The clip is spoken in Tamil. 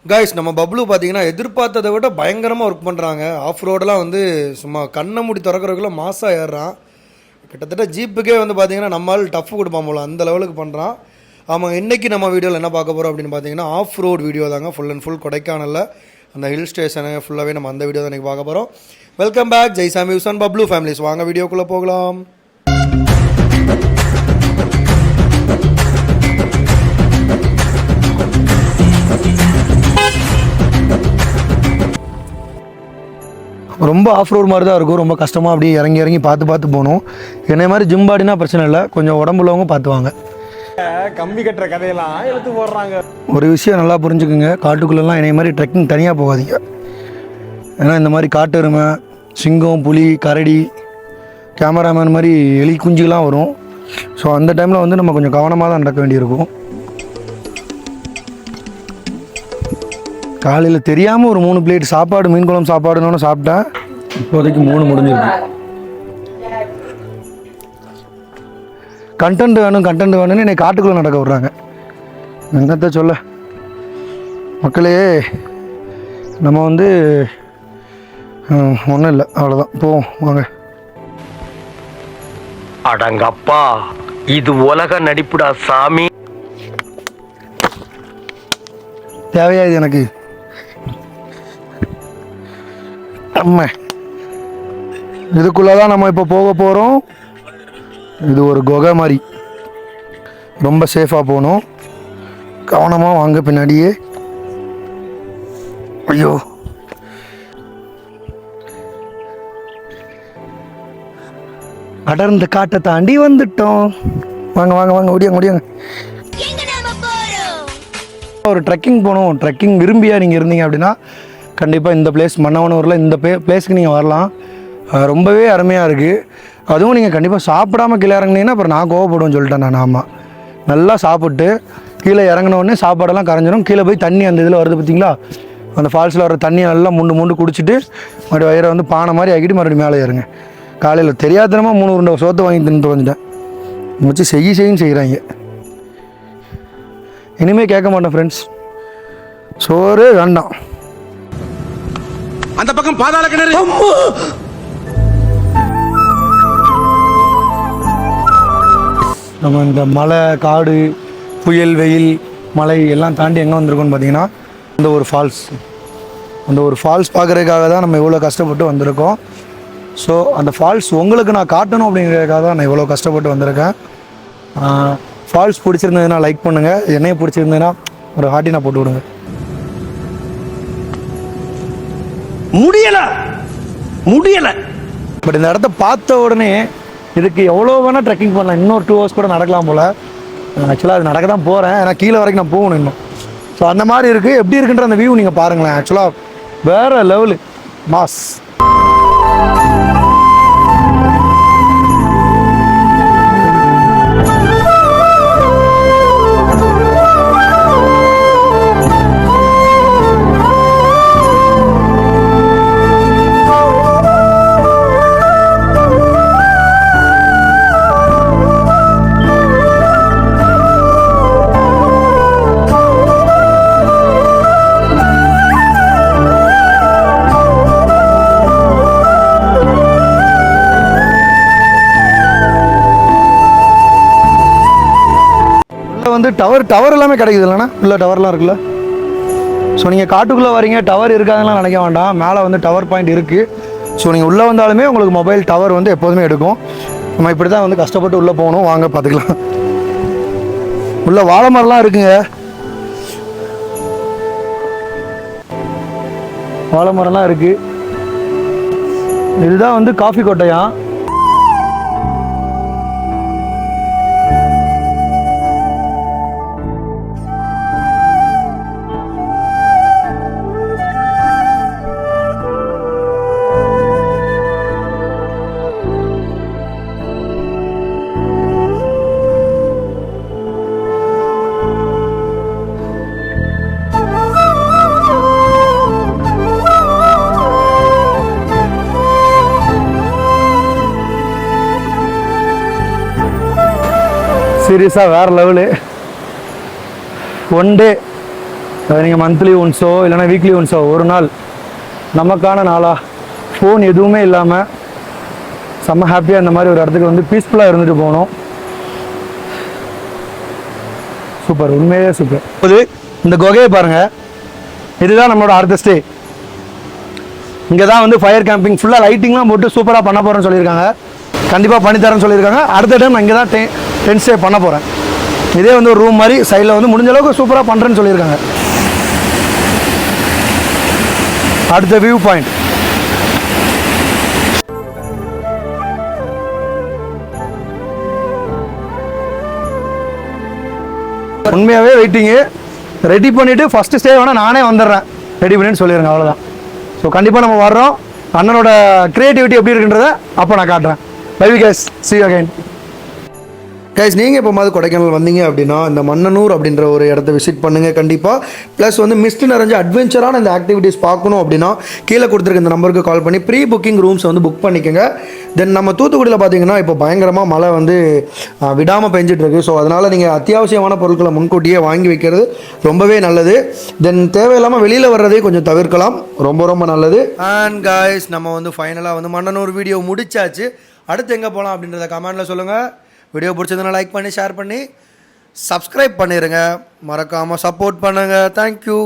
கைஸ் நம்ம பப்ளு பார்த்தீங்கன்னா எதிர்பார்த்ததை விட பயங்கரமாக ஒர்க் பண்ணுறாங்க. ஆஃப் ரோடெலாம் வந்து சும்மா கண்ணை மூடி திறக்கிறதுக்குள்ள மாசாக ஏறுறான். கிட்டத்தட்ட ஜீப்புக்கே வந்து பார்த்தீங்கன்னா நம்மளால் டஃப் கொடுப்பான் போல அந்த லெவலுக்கு பண்ணுறான். ஆமாம், இன்றைக்கி நம்ம வீடியோவில் என்ன பார்க்க போகிறோம் அப்படின்னு பார்த்தீங்கன்னா ஆஃப் ரோட் வீடியோ தாங்க. ஃபுல் அண்ட் ஃபுல் கொடைக்கானலில் அந்த ஹில் ஸ்டேஷனை ஃபுல்லாகவே நம்ம அந்த வீடியோ தான் இன்றைக்கி பார்க்க போகிறோம். வெல்கம் பேக் ஜெய்சாமி யூஸ் அண்ட் பப்ளு ஃபேமிலிஸ். வாங்க வீடியோக்குள்ளே போகலாம். ரொம்ப ஆஃப் ரோடு மாதிரி தான் இருக்கும். ரொம்ப கஷ்டமாக அப்படியே இறங்கி இறங்கி பார்த்து போகணும். என்னை மாதிரி ஜிம் பாடினா பிரச்சனை இல்லை, கொஞ்சம் உடம்புள்ளவங்க பார்த்துவாங்க. கம்பி கட்டுற கதையெல்லாம் எடுத்து போடுறாங்க. ஒரு விஷயம் நல்லா புரிஞ்சுக்குங்க, காட்டுக்குள்ளெல்லாம் என்னை மாதிரி ட்ரெக்கிங் தனியாக போகாதீங்க. ஏன்னா இந்த மாதிரி காட்டு எருமை, சிங்கம், புலி, கரடி, கேமராமேன் மாதிரி எலி குஞ்சுலாம் வரும். ஸோ அந்த டைமில் வந்து நம்ம கொஞ்சம் கவனமாக தான் நடக்க வேண்டியிருக்கும். காலையில் தெரியாமல் ஒரு 3 பிளேட் சாப்பாடு, மீன் குழம்பு சாப்பாடுன்னு சாப்பிட்டேன். இப்போதைக்கு 3 முடிஞ்சிருக்கு. கண்டென்ட் வேணும்னு என்னை காட்டுக்குள்ளே நடக்க விட்றாங்க. என்னத்தை சொல்ல மக்களே, நம்ம வந்து ஒன்றும் இல்லை, அவ்வளோதான். போவோம் வாங்க. அடங்கப்பா, இது உலக நடிப்புடா சாமி. தேவையா இது எனக்கு? இதுக்குள்ளதான் நம்ம இப்போ போக போகிறோம். இது ஒரு குகை மாதிரி, ரொம்ப சேஃபாக போகணும். கவனமாக வாங்க பின்னாடியே. ஐயோ, அடர்ந்த காட்டை தாண்டி வந்துட்டோம். வாங்க வாங்க வாங்க, ஓடியாங்க. ஒரு ட்ரெக்கிங் போகணும். ட்ரெக்கிங் விரும்பியா நீங்கள் இருந்தீங்க அப்படின்னா கண்டிப்பாக இந்த பிளேஸ் மன்னவனூரில் இந்த பிளேஸ்க்கு நீங்கள் வரலாம். ரொம்பவே அருமையாக இருக்குது. அதுவும் நீங்கள் கண்டிப்பாக சாப்பிடாமல் கீழே இறங்குனீங்கன்னா அப்புறம் நான் கோவப்படுவேன்னு சொல்லிட்டேன் நான். ஆமாம், நல்லா சாப்பிட்டு கீழே இறங்கினோடனே சாப்பாடெல்லாம் கரைஞ்சிடும். கீழே போய் தண்ணி அந்த இதில் வருது பார்த்தீங்களா, அந்த ஃபால்ஸில் வர தண்ணியை நல்லா முண்டு குடிச்சிட்டு மறுபடியும் வயிறை வந்து பானை மாதிரி ஆக்கிட்டு மறுபடியும் மேலே ஏறுங்க. காலையில் தெரியாதனமாக 3 உருண்டை சோத்தை வாங்கி தின்னுட்டு வந்துட்டேன். வச்சு செய்யுன்னு செய்கிறாங்க. இனிமேல் கேட்க மாட்டேன் ஃப்ரெண்ட்ஸ், சோறு வேண்டாம். அந்த பக்கம் பாதாள கிணறு. நம்ம இந்த மலை, காடு, புயல், வெயில், மலை எல்லாம் தாண்டி எங்கே வந்திருக்கோன்னு பார்த்தீங்கன்னா அந்த ஒரு ஃபால்ஸ் பார்க்குறதுக்காக தான் நம்ம இவ்வளோ கஷ்டப்பட்டு வந்திருக்கோம். ஸோ அந்த ஃபால்ஸ் உங்களுக்கு நான் காட்டணும் அப்படிங்கிறதுக்காக தான் நான் இவ்வளோ கஷ்டப்பட்டு வந்திருக்கேன். ஃபால்ஸ் பிடிச்சிருந்ததுன்னா லைக் பண்ணுங்கள், என்னையை பிடிச்சிருந்ததுன்னா ஒரு ஹார்ட்டினா போட்டு விடுங்க. முடியலை பட் இந்த இடத்த பார்த்த உடனே இதுக்கு எவ்வளோ வேணால் ட்ரெக்கிங் பண்ணலாம். இன்னொரு 2 hours கூட நடக்கலாம் போல். ஆக்சுவலாக அது நடக்க தான் போகிறேன், ஏன்னா கீழே வரைக்கும் நான் போகணும் இன்னும். ஸோ அந்த மாதிரி இருக்குது. எப்படி இருக்குன்ற அந்த வியூ நீங்கள் பாருங்களேன். ஆக்சுவலாக வேறு லெவலு மாஸ். வந்து டவர் எல்லாமே கிடைக்குது இல்லைண்ணா, இல்லை டவர்லாம் இருக்குல்ல. ஸோ நீங்கள் காட்டுக்குள்ளே வரீங்க, டவர் இருக்காதுலாம் நினைக்க வேண்டாம். மேலே வந்து டவர் பாயிண்ட் இருக்குது. ஸோ நீங்கள் உள்ளே வந்தாலுமே உங்களுக்கு மொபைல் டவர் வந்து எப்போதுமே எடுக்கும். நம்ம இப்படி தான் வந்து கஷ்டப்பட்டு உள்ளே போகணும். வாங்க பார்த்துக்கலாம். உள்ள வாழை மரம்லாம் இருக்குங்க. வாழை மரம்லாம் இருக்குது. இதுதான் வந்து காஃபி கொட்டையா. சீரியஸாக வேறு லெவலு. 1 day நீங்கள் மந்த்லி ஒன்ஸோ இல்லைனா வீக்லி ஒன்ஸோ ஒரு நாள் நமக்கான நாளாக ஃபோன் எதுவுமே இல்லாமல் செம்ம ஹாப்பியாக இந்த மாதிரி ஒரு இடத்துக்கு வந்து பீஸ்ஃபுல்லாக இருந்துட்டு போகணும். சூப்பர், உண்மையே சூப்பர். இது இந்த குகையை பாருங்கள், இதுதான் நம்மளோட அடுத்த ஸ்டே. இங்கே தான் வந்து ஃபயர் கேம்பிங் ஃபுல்லாக லைட்டிங்லாம் போட்டு சூப்பராக பண்ண போகிறேன்னு சொல்லியிருக்காங்க. கண்டிப்பாக பண்ணித்தரேன்னு சொல்லியிருக்காங்க. அடுத்த டைம் நான் இங்கே தான் டென்ட் ஸ்டே பண்ண போகிறேன். இதே வந்து ஒரு ரூம் மாதிரி சைடில் வந்து முடிஞ்ச அளவுக்கு சூப்பராக பண்ணுறேன்னு சொல்லியிருக்காங்க. அடுத்த வியூ பாயிண்ட் உண்மையாகவே வெயிட்டிங்கு ரெடி பண்ணிவிட்டு ஃபஸ்ட்டு ஸ்டே வேணால் நானே வந்துடுறேன், ரெடி பண்ணிட்டு சொல்லிடுங்க, அவ்வளோதான். ஸோ கண்டிப்பாக நம்ம வர்றோம். அண்ணனோட க்ரியேட்டிவிட்டி எப்படி இருக்குன்றதை அப்போ நான் காட்டுறேன். Bye guys, see you again. Guys, நீங்கள் இப்போ மாதிரி கொடைக்கானல் வந்தீங்க அப்படின்னா இந்த மன்னனூர் அப்படின்ற ஒரு இடத்த விசிட் பண்ணுங்கள் கண்டிப்பாக. ப்ளஸ் வந்து மிஸ்ட் நிறைஞ்ச அட்வென்ச்சரான இந்த ஆக்டிவிட்டீஸ் பார்க்கணும் அப்படின்னா கீழே கொடுத்துருக்க இந்த நம்பருக்கு கால் பண்ணி ப்ரீ புக்கிங் ரூம்ஸ் வந்து புக் பண்ணிக்கோங்க. தென் நம்ம தூத்துக்குடியில் பார்த்தீங்கன்னா இப்போ பயங்கரமாக மழை வந்து விடாமல் பெஞ்சிட்ருக்கு. ஸோ அதனால் நீங்கள் அத்தியாவசியமான பொருட்களை முன்கூட்டியே வாங்கி வைக்கிறது ரொம்பவே நல்லது. தென் தேவையில்லாமல் வெளியில் வர்றதே கொஞ்சம் தவிர்க்கலாம், ரொம்ப ரொம்ப நல்லது. அண்ட் கைஸ், நம்ம வந்து ஃபைனலாக வந்து மன்னனூர் வீடியோ முடிச்சாச்சு. அடுத்து எங்கே போகலாம் அப்படின்றத கமெண்டில் சொல்லுங்கள். வீடியோ பிடிச்சதுன்னா லைக் பண்ணி ஷேர் பண்ணி சப்ஸ்கிரைப் பண்ணிடுங்க. மறக்காமல் சப்போர்ட் பண்ணுங்கள். தேங்க்யூ.